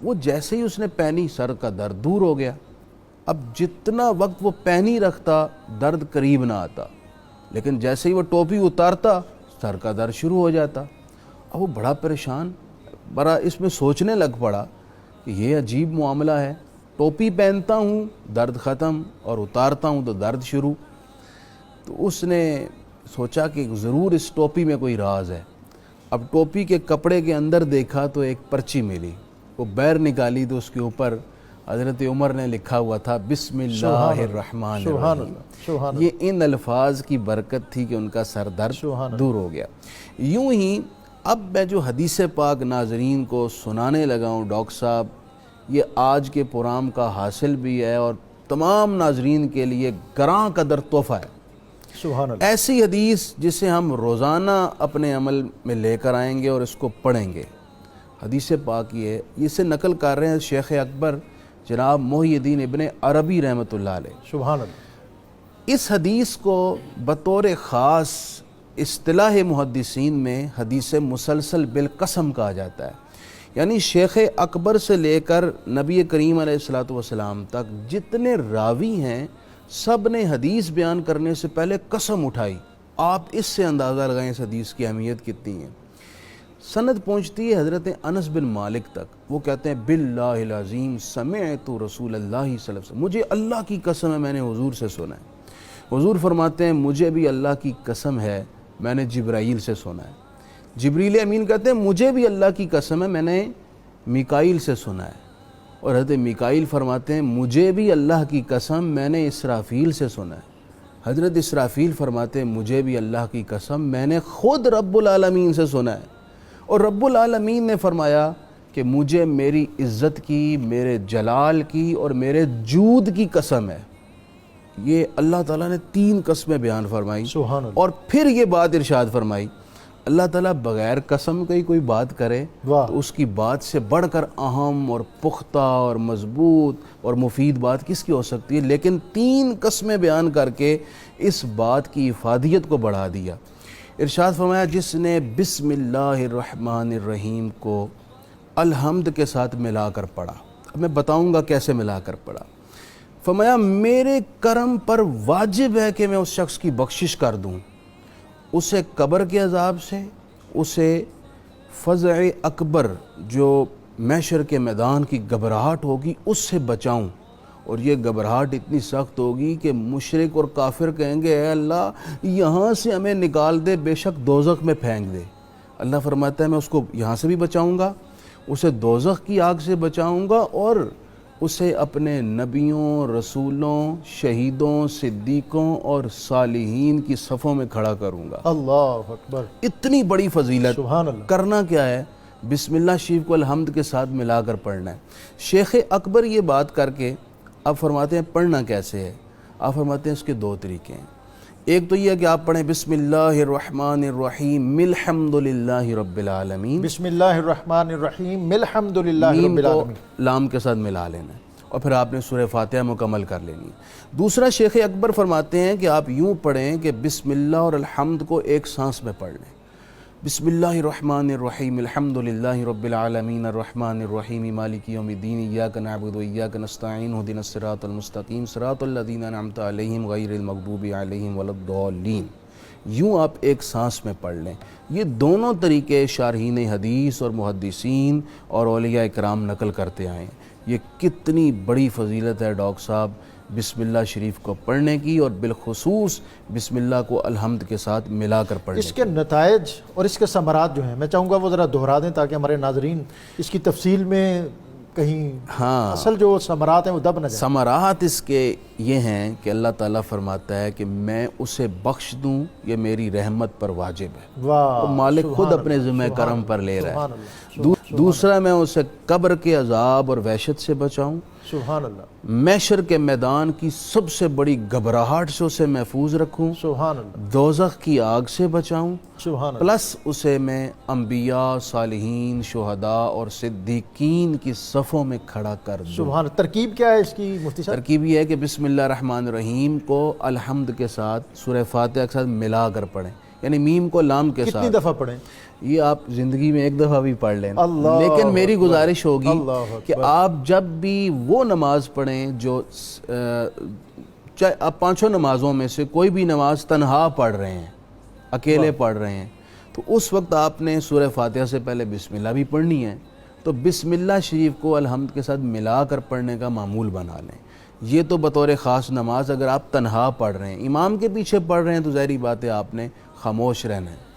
وہ جیسے ہی اس نے پہنی سر کا درد دور ہو گیا۔ اب جتنا وقت وہ پہنی رکھتا درد قریب نہ آتا، لیکن جیسے ہی وہ ٹوپی اتارتا سر کا درد شروع ہو جاتا۔ اب وہ بڑا پریشان، بڑا اس میں سوچنے لگ پڑا کہ یہ عجیب معاملہ ہے، ٹوپی پہنتا ہوں درد ختم اور اتارتا ہوں تو درد شروع۔ تو اس نے سوچا کہ ضرور اس ٹوپی میں کوئی راز ہے۔ اب ٹوپی کے کپڑے کے اندر دیکھا تو ایک پرچی ملی، وہ بیر نکالی تو اس کے اوپر حضرت عمر نے لکھا ہوا تھا بسم اللہ الرحمن الرحیم۔ یہ ان الفاظ کی برکت تھی کہ ان کا سر درد دور ہو گیا۔ یوں ہی اب میں جو حدیث پاک ناظرین کو سنانے لگا ہوں ڈاکٹر صاحب، یہ آج کے پروگرام کا حاصل بھی ہے اور تمام ناظرین کے لیے گراں قدر تحفہ ہے۔ سبحان اللہ۔ ایسی حدیث جسے ہم روزانہ اپنے عمل میں لے کر آئیں گے اور اس کو پڑھیں گے۔ حدیث پاک یہ ہے، اسے نقل کر رہے ہیں شیخ اکبر جناب محی الدین ابن عربی رحمۃ اللہ علیہ۔ سبحان اللہ۔ اس حدیث کو بطور خاص اصطلاح محدثین میں حدیث مسلسل بالقسم کہا جاتا ہے، یعنی شیخ اکبر سے لے کر نبی کریم علیہ الصلوۃ والسلام تک جتنے راوی ہیں سب نے حدیث بیان کرنے سے پہلے قسم اٹھائی۔ آپ اس سے اندازہ لگائیں اس حدیث کی اہمیت کتنی ہے۔ سند پہنچتی ہے حضرت انس بن مالک تک، وہ کہتے ہیں باللہ العظیم سمعت رسول اللہ صلی اللہ علیہ وسلم، مجھے اللہ کی قسم ہے میں نے حضور سے سنا ہے۔ حضور فرماتے ہیں مجھے بھی اللہ کی قسم ہے میں نے جبرائیل سے سنا ہے۔ جبریل امین کہتے ہیں مجھے بھی اللہ کی قسم ہے میں نے میکائیل سے سنا ہے۔ اور حضرت میکائیل فرماتے ہیں مجھے بھی اللہ کی قسم میں نے اسرافیل سے سنا ہے۔ حضرت اسرافیل فرماتے ہیں مجھے بھی اللہ کی قسم میں نے خود رب العالمین سے سنا ہے۔ اور رب العالمین نے فرمایا کہ مجھے میری عزت کی، میرے جلال کی اور میرے جود کی قسم ہے۔ یہ اللہ تعالیٰ نے 3 قسمیں بیان فرمائی، سبحان اللہ۔ اور پھر یہ بات ارشاد فرمائی اللہ تعالیٰ بغیر قسم کا ہی کوئی بات کرے تو اس کی بات سے بڑھ کر اہم اور پختہ اور مضبوط اور مفید بات کس کی ہو سکتی ہے، لیکن 3 قسمیں بیان کر کے اس بات کی افادیت کو بڑھا دیا۔ ارشاد فرمایا جس نے بسم اللہ الرحمن الرحیم کو الحمد کے ساتھ ملا کر پڑھا، اب میں بتاؤں گا کیسے ملا کر پڑھا۔ فرمایا میرے کرم پر واجب ہے کہ میں اس شخص کی بخشش کر دوں، اسے قبر کے عذاب سے، اسے فزع اکبر جو محشر کے میدان کی گھبراہٹ ہوگی اس سے بچاؤں، اور یہ گھبراہٹ اتنی سخت ہوگی کہ مشرک اور کافر کہیں گے اے اللہ یہاں سے ہمیں نکال دے، بے شک دوزخ میں پھینک دے۔ اللہ فرماتا ہے میں اس کو یہاں سے بھی بچاؤں گا، اسے دوزخ کی آگ سے بچاؤں گا، اور اسے اپنے نبیوں، رسولوں، شہیدوں، صدیقوں اور صالحین کی صفوں میں کھڑا کروں گا۔ اللہ اکبر۔ اتنی بڑی فضیلت۔ سبحان اللہ۔ کرنا کیا ہے؟ بسم اللہ شریف کو الحمد کے ساتھ ملا کر پڑھنا ہے۔ شیخ اکبر یہ بات کر کے آپ فرماتے ہیں پڑھنا کیسے ہے؟ آپ فرماتے ہیں اس کے 2 طریقے ہیں۔ ایک تو یہ ہے کہ آپ پڑھیں بسم اللہ الرحمن الرحیم الحمد للہ رب العالمین، بسم اللہ الرحمن الرحیم الحمد للہ رب میم کو العالمین، لام کے ساتھ ملا لینا ہے، اور پھر آپ نے سورہ فاتحہ مکمل کر لینی ہے۔ دوسرا شیخ اکبر فرماتے ہیں کہ آپ یوں پڑھیں کہ بسم اللہ اور الحمد کو ایک سانس میں پڑھ لیں۔ بسم اللہ الرحمن الرحیم الحمد للہ رب العالمین الرحمن الرحیم مالک یوم الدین ایاک نعبد و ایاک نستعین اہدنا الصراط المستقیم صراط الذین انعمت علیہم غیر المغضوب علیہم ولا الضالین۔ یوں آپ ایک سانس میں پڑھ لیں۔ یہ دونوں طریقے شارحین حدیث اور محدثین اور اولیاء اکرام نقل کرتے آئے ہیں۔ یہ کتنی بڑی فضیلت ہے ڈاکٹر صاحب بسم اللہ شریف کو پڑھنے کی، اور بالخصوص بسم اللہ کو الحمد کے ساتھ ملا کر پڑھنے کی۔ اس کے نتائج اور اس کے ثمرات جو ہیں میں چاہوں گا وہ ذرا دہرا دیں تاکہ ہمارے ناظرین اس کی تفصیل میں کہیں اصل جو ثمرات ہیں وہ دب نہ جائیں۔ ثمرات اس کے یہ ہیں کہ اللہ تعالیٰ فرماتا ہے کہ میں اسے بخش دوں، یہ میری رحمت پر واجب ہے، واہ، مالک خود اپنے ذمہ کرم پر لے رہا ہے۔ دوسرا میں اسے قبر کے عذاب اور وحشت سے بچاؤں، سبحان اللہ، محشر کے میدان کی سب سے بڑی گھبراہٹ سے اسے محفوظ رکھوں، سبحان اللہ، دوزخ کی آگ سے بچاؤں، سبحان اللہ، پلس اسے میں انبیاء، صالحین، شہداء اور صدیقین کی صفوں میں کھڑا کر دوں۔ سبحان اللہ۔ ترکیب کیا ہے اس کی مفتی صاحب؟ ترکیب یہ ہے کہ بسم اللہ الرحمن الرحیم کو الحمد کے ساتھ سورہ فاتحہ کے ساتھ ملا کر پڑھیں، یعنی میم کو لام کے ساتھ۔ کتنی دفعہ پڑھیں؟ یہ آپ زندگی میں ایک دفعہ بھی پڑھ لیں، لیکن میری گزارش ہوگی کہ آپ جب بھی وہ نماز پڑھیں جو چاہے آپ پانچوں نمازوں میں سے کوئی بھی نماز تنہا پڑھ رہے ہیں، اکیلے پڑھ رہے ہیں، تو اس وقت آپ نے سورہ فاتحہ سے پہلے بسم اللہ بھی پڑھنی ہے، تو بسم اللہ شریف کو الحمد کے ساتھ ملا کر پڑھنے کا معمول بنا لیں۔ یہ تو بطور خاص نماز اگر آپ تنہا پڑھ رہے ہیں، امام کے پیچھے پڑھ رہے ہیں تو ظاہری بات ہے آپ نے خاموش رہنا ہے۔